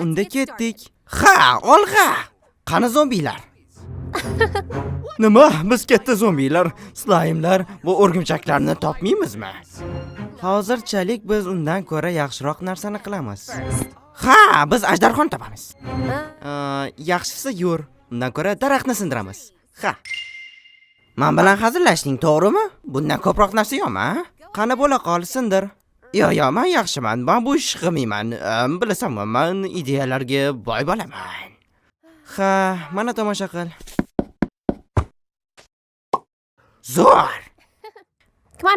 unda ketdik. Ha, olg'a. Qani zombilar? Nima? Biz katta zombilar, slaymlar va o'rgimchaklarni topmaymizmi? Hozirchalik biz undan ko'ra yaxshiroq narsani qilamiz. Ha, biz ajdarxon topamiz. Yaxshisi yur. Undan ko'ra daraxtni sindiramiz. Ha. Men bilan hazillashding, to'g'rimi? Bundan ko'proq narsa yo'qmi? Qani bo'la qol, sindir. Yo'q, men yaxshiman. Men bu ishni qilmayman. Bilasanmi, men ideyalarga boy bo'laman. Ha, mana tomosha qil. Zo'r.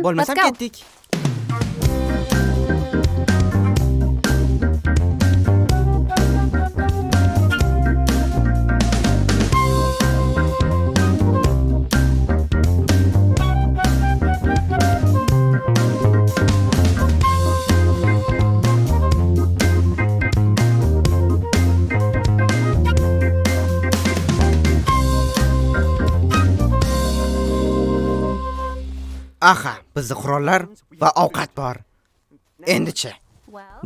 Bo'lmasam ketdik. Aha, bizda qurollar va ovqat bor. Endi-chi?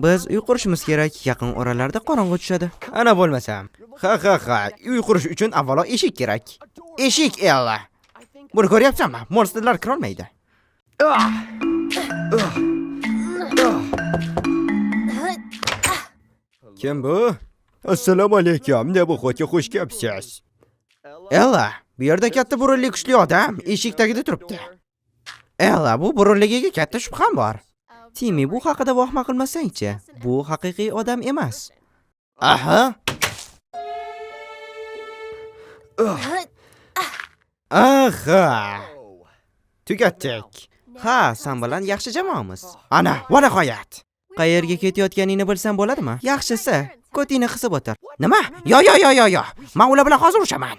Biz uy qurishimiz kerak. Yaqin oralarda qorong'i tushadi. Ana bo'lmasam. Ha. Uy qurish uchun avvalo eshik kerak. Eshik ella. Buni ko'ryapsanmi? Monsterlar kira olmaydi. Kim bu? Assalomu alaykum. Bu xo'ja xush kelibsiz. Ella, bu yerda katta burunli kuchli odam eshik tagida turibdi. Ella, bu burunligiga katta shubham bor. Timi, bu haqida vahma qilmasang-chi. Bu haqiqiy odam emas. Aha. Aha. Tugatdik. Ha, sen bilan yaxshi jamoamiz. Ana, va nihoyat. Qayerga ketayotganingni bilsam bo'ladimi? Yaxshisi, ko'tingni qisib o'tir. Nima? Yo. Men ular bilan hozir urushaman.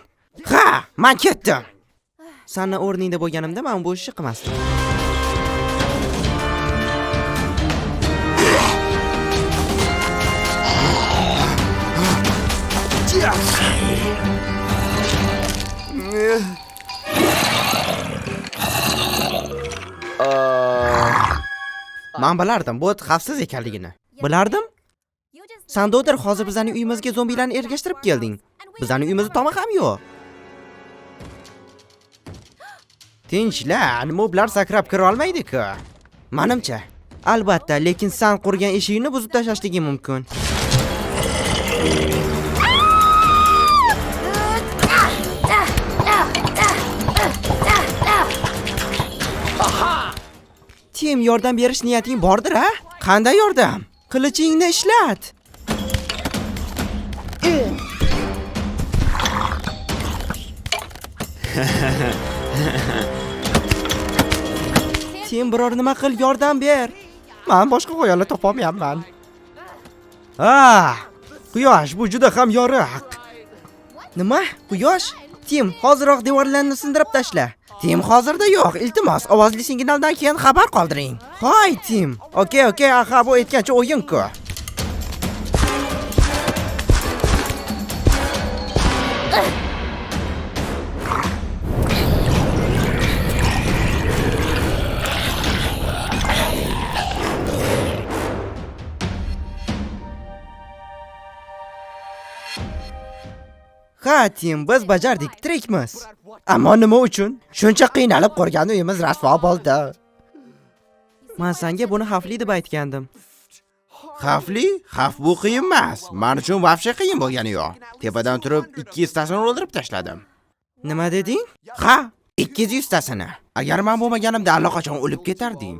Ha, men ketdim. Seni o'rningda bo'lganimda men bu ishni qilmasdim. Men bilardim, bu xavfsiz ekanligini. Bilardim? Sen do'dir hozir bizning uyimizga zombilarni ergashtirib kelding. Bizning uyimizda tomi ham yo'q. Tinchlan, moblar sakrab kira olmaydi-ku. Menimcha, albatta, lekin sen qurgan eshikni buzib tashlashligi mumkin. Tim, yordam berish niyating bordir, ha? Qanday yordam? Qilichingni ishlat. Tim, biror nima qil, yordam ber. Men boshqa qo'yonlar topolmayapman. Quyosh, bu juda ham yorug'. Nima? Quyosh? Tim, hozirroq devorlarni sindirib tashla. Tim hozirda yo'q. Iltimos, ovozli signaldan keyin xabar qoldiring. Hoy, Tim. Okey, aha, bu aytgancha o'yin-ku. Ha, Tim, biz bajardik, tirikmiz. Ammo nima uchun? Shuncha qiynalib qurgan uyimiz rasvo bo'ldi. Men senga buni xavfli deb aytgandim. Xavfli? Xavf bu qiyin emas. Men uchun vafsha qiyin bo'lgani yo'q. Tepadan turib 200 tasini o'ldirib tashladim. Nima deding? Ha, 200 tasini. Agar men bo'lmaganimda allaqachon o'lib ketarding.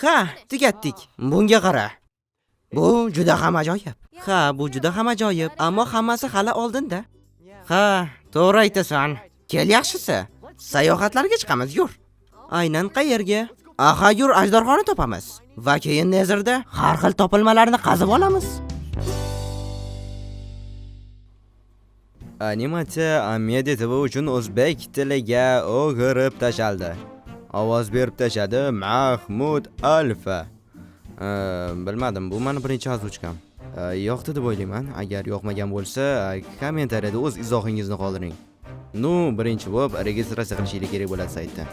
Ha, tugatdik. Bunga qara. Bu juda ham ajoyib. Ha, bu juda ham ajoyib, ammo hammasi hali oldinda. Ha, to'g'ri aytasan. Kel yaxshisi. Sayohatlarga chiqamiz, yur. Aynan qayerga? Aha, yur, ajdarxonni topamiz. Va keyin Nezerda har xil topilmalarni qazib olamiz. Animatsiya Media TV uchun o'zbek tiliga o'g'irib tashaldi. Ovoz berib tashadi Mahmud Alfa. Bilmadim, bu meni birinchi ozvuchkam. Yo'qdi deb o'ylayman. Agar yo'qmagan bo'lsa, kommentariyada o'z izohingizni qoldiring. Birinchi bo'lib registratsiya qilishingiz kerak bo'ladi saytda.